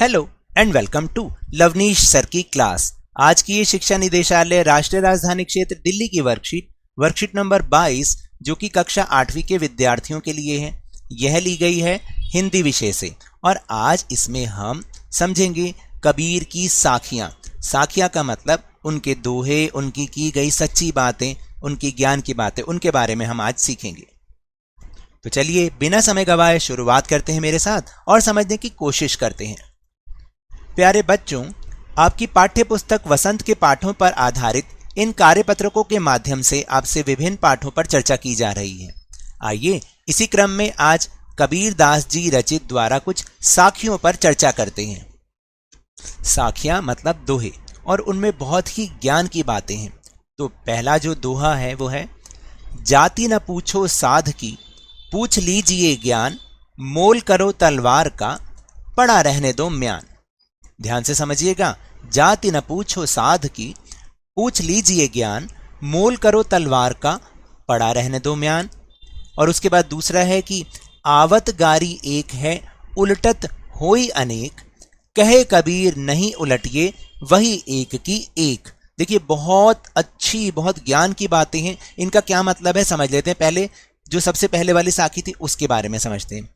Hello and welcome to Lavneesh sir की class. आज की ये शिक्षा निदेशालय राष्ट्रीय राजधानी क्षेत्र दिल्ली की वर्कशीट नंबर 22 जो कि कक्षा 8वीं के विद्यार्थियों के लिए है, यह ली गई है हिंदी विषय से। और आज इसमें हम समझेंगे कबीर की साखियां। साखियां का मतलब उनके दोहे, उनकी की गई सच्ची बातें, उनकी ज्ञान की बातें, उनके बारे में हम आज सीखेंगे। तो चलिए बिना समय गवाए शुरुआत करते हैं मेरे साथ और समझने की कोशिश करते हैं। प्यारे बच्चों, आपकी पाठ्य पुस्तक वसंत के पाठों पर आधारित इन कार्यपत्रकों के माध्यम से आपसे विभिन्न पाठों पर चर्चा की जा रही है। आइए इसी क्रम में आज कबीर दास जी रचित द्वारा कुछ साखियों पर चर्चा करते हैं। साखियां मतलब दोहे और उनमें बहुत ही ज्ञान की बातें हैं। तो पहला जो दोहा है वो है, जाति न पूछो साध की, पूछ लीजिए ज्ञान, मोल करो तलवार का, पड़ा रहने दो म्यान। ध्यान से समझिएगा, जाति न पूछो साध की, पूछ लीजिए ज्ञान, मोल करो तलवार का, पड़ा रहने दो म्यान। और उसके बाद दूसरा है कि आवत गारी एक है, उलटत होई अनेक, कहे कबीर नहीं उलटिए, वही एक की एक। देखिए बहुत अच्छी, बहुत ज्ञान की बातें हैं। इनका क्या मतलब है समझ लेते हैं। पहले जो सबसे पहले वाली साखी थी उसके बारे में समझते हैं।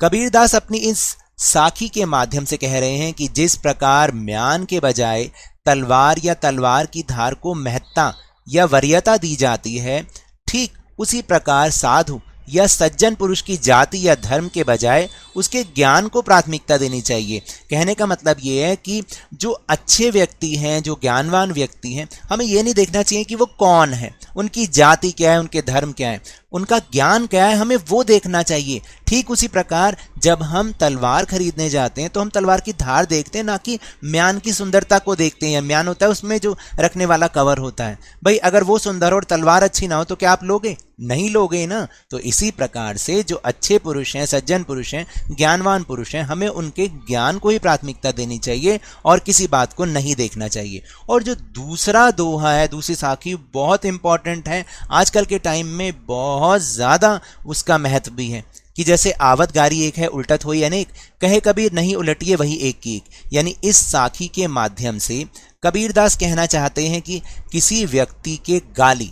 कबीर दास अपनी इस साखी के माध्यम से कह रहे हैं कि जिस प्रकार म्यान के बजाय तलवार या तलवार की धार को महत्ता या वरीयता दी जाती है, ठीक उसी प्रकार साधु या सज्जन पुरुष की जाति या धर्म के बजाय उसके ज्ञान को प्राथमिकता देनी चाहिए। कहने का मतलब ये है कि जो अच्छे व्यक्ति हैं, जो ज्ञानवान व्यक्ति हैं, हमें ये नहीं देखना चाहिए कि वो कौन है, उनकी जाति क्या है, उनके धर्म क्या है, उनका ज्ञान क्या है, हमें वो देखना चाहिए। ठीक उसी प्रकार जब हम तलवार खरीदने जाते हैं तो हम तलवार की धार देखते हैं, ना कि म्यान की सुंदरता को देखते हैं। म्यान होता है उसमें जो रखने वाला कवर होता है। भाई अगर वो सुंदर और तलवार अच्छी ना हो तो क्या आप लोगे? नहीं लोगे ना। तो इसी प्रकार से जो अच्छे पुरुष हैं, सज्जन पुरुष हैं, ज्ञानवान पुरुष हैं, हमें उनके ज्ञान को ही प्राथमिकता देनी चाहिए और किसी बात को नहीं देखना चाहिए। और जो दूसरा दोहा है, दूसरी साखी बहुत इंपॉर्टेंट है, आजकल के टाइम में बहुत ज्यादा उसका महत्व भी है कि जैसे आवत गारी एक है, उलटत होई अनेक, कहे कबीर नहीं उलटिए वही एक की एक। यानी इस साखी के माध्यम से कबीरदास कहना चाहते हैं कि किसी व्यक्ति के गाली,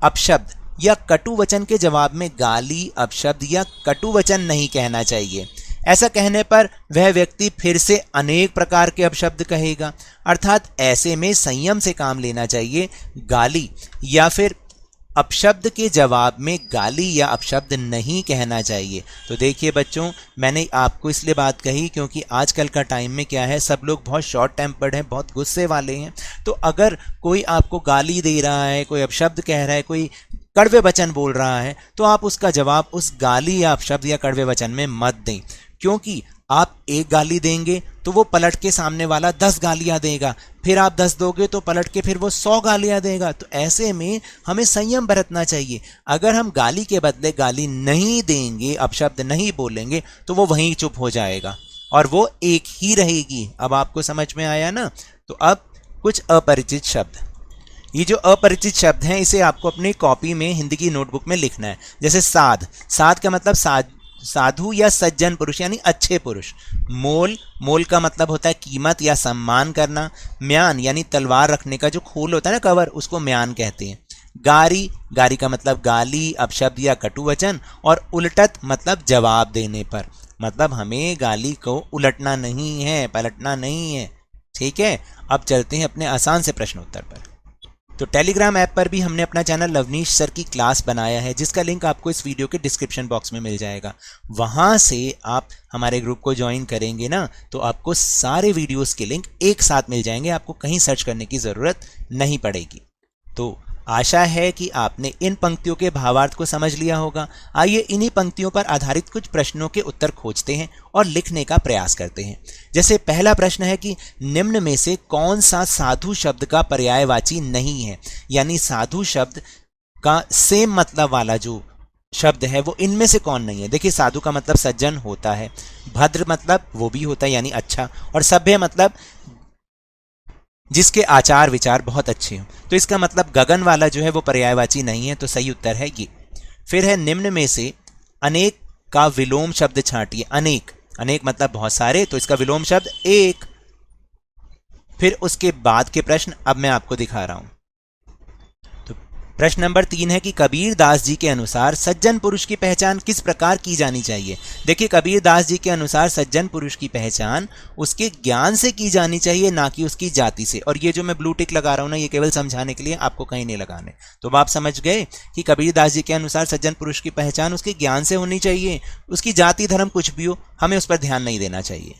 अपशब्द या कटु वचन के जवाब में गाली, अपशब्द या कटु वचन नहीं कहना चाहिए। ऐसा कहने पर वह व्यक्ति फिर से अनेक प्रकार के अपशब्द कहेगा। अर्थात ऐसे में संयम से काम लेना चाहिए। गाली या फिर अपशब्द के जवाब में गाली या अपशब्द नहीं कहना चाहिए। तो देखिए बच्चों, मैंने आपको इसलिए बात कही क्योंकि आजकल का टाइम में क्या है, सब लोग बहुत शॉर्ट टेम्पर्ड हैं, बहुत गुस्से वाले हैं। तो अगर कोई आपको गाली दे रहा है, कोई अपशब्द कह रहा है, कोई कड़वे वचन बोल रहा है, तो आप उसका जवाब उस गाली या अपशब्द या कड़वे वचन में मत दें। क्योंकि आप एक गाली देंगे तो वो पलट के सामने वाला 10 गालियां देगा, फिर आप 10 दोगे तो पलट के फिर वो 100 गालियां देगा। तो ऐसे में हमें संयम बरतना चाहिए। अगर हम गाली के बदले गाली नहीं देंगे, अपशब्द नहीं बोलेंगे, तो वो वहीं चुप हो जाएगा और वो एक ही रहेगी। अब आपको समझ में आया ना? तो अब कुछ अपरिचित शब्द। ये जो अपरिचित शब्द हैं इसे आपको अपनी कॉपी में, हिंदी की नोटबुक में लिखना है। जैसे साध, साध का मतलब साधु या सज्जन पुरुष यानी अच्छे पुरुष। मोल, मोल का मतलब होता है कीमत या सम्मान करना। म्यान यानी तलवार रखने का जो खोल होता है ना, कवर, उसको म्यान कहते हैं। गारी, गारी का मतलब गाली, अपशब्द या कटु वचन। और उलटत मतलब जवाब देने पर। मतलब हमें गाली को उलटना नहीं है, पलटना नहीं है। ठीक है, अब चलते हैं अपने आसान से प्रश्न उत्तर पर। तो टेलीग्राम ऐप पर भी हमने अपना चैनल लवनीश सर की क्लास बनाया है, जिसका लिंक आपको इस वीडियो के डिस्क्रिप्शन बॉक्स में मिल जाएगा। वहां से आप हमारे ग्रुप को ज्वाइन करेंगे ना, तो आपको सारे वीडियोस के लिंक एक साथ मिल जाएंगे, आपको कहीं सर्च करने की ज़रूरत नहीं पड़ेगी। तो आशा है कि आपने इन पंक्तियों के भावार्थ को समझ लिया होगा। आइए इन्हीं पंक्तियों पर आधारित कुछ प्रश्नों के उत्तर खोजते हैं और लिखने का प्रयास करते हैं। जैसे पहला प्रश्न है कि निम्न में से कौन सा साधु शब्द का पर्यायवाची नहीं है। यानी साधु शब्द का सेम मतलब वाला जो शब्द है वो इनमें से कौन नहीं है। देखिए, साधु का मतलब सज्जन होता है, भद्र मतलब वो भी होता है यानी अच्छा, और सभ्य मतलब जिसके आचार विचार बहुत अच्छे हों। तो इसका मतलब गगन वाला जो है वो पर्यायवाची नहीं है। तो सही उत्तर है ये। फिर है निम्न में से अनेक का विलोम शब्द छांटिए। अनेक, अनेक मतलब बहुत सारे, तो इसका विलोम शब्द एक। फिर उसके बाद के प्रश्न अब मैं आपको दिखा रहा हूं। तो प्रश्न नंबर 3 है कि कबीर दास जी के अनुसार सज्जन पुरुष की पहचान किस प्रकार की जानी चाहिए। देखिए, कबीर दास जी के अनुसार सज्जन पुरुष की पहचान उसके ज्ञान से की जानी चाहिए, ना कि उसकी जाति से। और ये जो मैं ब्लू टिक लगा रहा हूं ना, ये केवल समझाने के लिए, आपको कहीं नहीं लगाने। तो अब आप समझ गए कि कबीर दास जी के अनुसार सज्जन पुरुष की पहचान उसके ज्ञान से होनी चाहिए, उसकी जाति धर्म कुछ भी हो, हमें उस पर ध्यान नहीं देना चाहिए।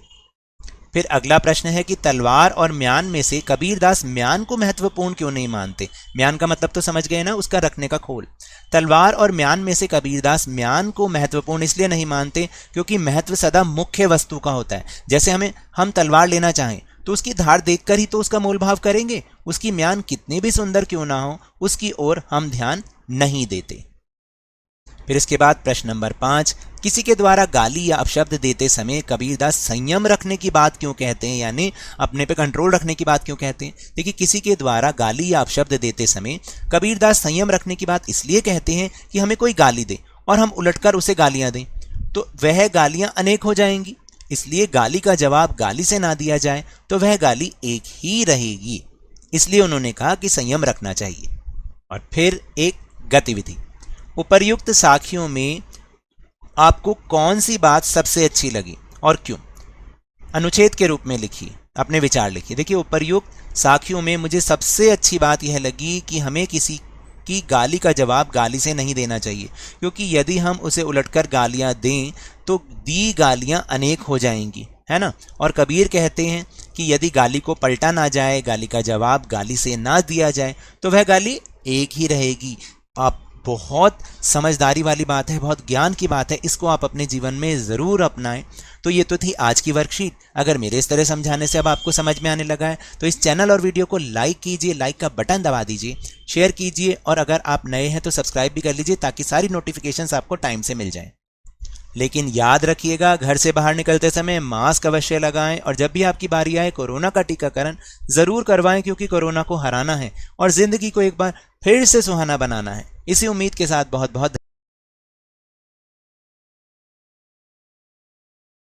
फिर अगला प्रश्न है कि तलवार और म्यान में से कबीरदास म्यान को महत्वपूर्ण क्यों नहीं मानते। म्यान का मतलब तो समझ गए ना, उसका रखने का खोल। तलवार और म्यान में से कबीरदास म्यान को महत्वपूर्ण इसलिए नहीं मानते क्योंकि महत्व सदा मुख्य वस्तु का होता है। जैसे हम तलवार लेना चाहें तो उसकी धार देखकर ही तो उसका मोल भाव करेंगे, उसकी म्यान कितनी भी सुंदर क्यों ना हो, उसकी ओर हम ध्यान नहीं देते। फिर इसके बाद प्रश्न नंबर 5, किसी के द्वारा गाली या अपशब्द देते समय कबीरदास संयम रखने की बात क्यों कहते हैं, यानी अपने पे कंट्रोल रखने की बात क्यों कहते हैं। देखिए, किसी के द्वारा गाली या अपशब्द देते समय कबीरदास संयम रखने की बात इसलिए कहते हैं कि हमें कोई गाली दे और हम उलटकर उसे गालियां दें तो वह गालियां अनेक हो जाएंगी, इसलिए गाली का जवाब गाली से ना दिया जाए तो वह गाली एक ही रहेगी। इसलिए उन्होंने कहा कि संयम रखना चाहिए। और फिर एक गतिविधि, उपर्युक्त साखियों में आपको कौन सी बात सबसे अच्छी लगी और क्यों, अनुच्छेद के रूप में लिखिए, अपने विचार लिखिए। देखिए, उपर्युक्त साखियों में मुझे सबसे अच्छी बात यह लगी कि हमें किसी की गाली का जवाब गाली से नहीं देना चाहिए, क्योंकि यदि हम उसे उलटकर गालियां दें तो दी गालियां अनेक हो जाएंगी, है ना। और कबीर कहते हैं कि यदि गाली को पलटा ना जाए, गाली का जवाब गाली से ना दिया जाए तो वह गाली एक ही रहेगी। आप बहुत समझदारी वाली बात है, बहुत ज्ञान की बात है, इसको आप अपने जीवन में ज़रूर अपनाएं। तो ये तो थी आज की वर्कशीट। अगर मेरे इस तरह समझाने से अब आपको समझ में आने लगा है तो इस चैनल और वीडियो को लाइक कीजिए, लाइक का बटन दबा दीजिए, शेयर कीजिए, और अगर आप नए हैं तो सब्सक्राइब भी कर लीजिए ताकि सारी नोटिफिकेशंस आपको टाइम से मिल जाएं। लेकिन याद रखिएगा, घर से बाहर निकलते समय मास्क अवश्य लगाएं, और जब भी आपकी बारी आए कोरोना का टीकाकरण जरूर करवाएं, क्योंकि कोरोना को हराना है और जिंदगी को एक बार फिर से सुहाना बनाना है। इसी उम्मीद के साथ बहुत बहुत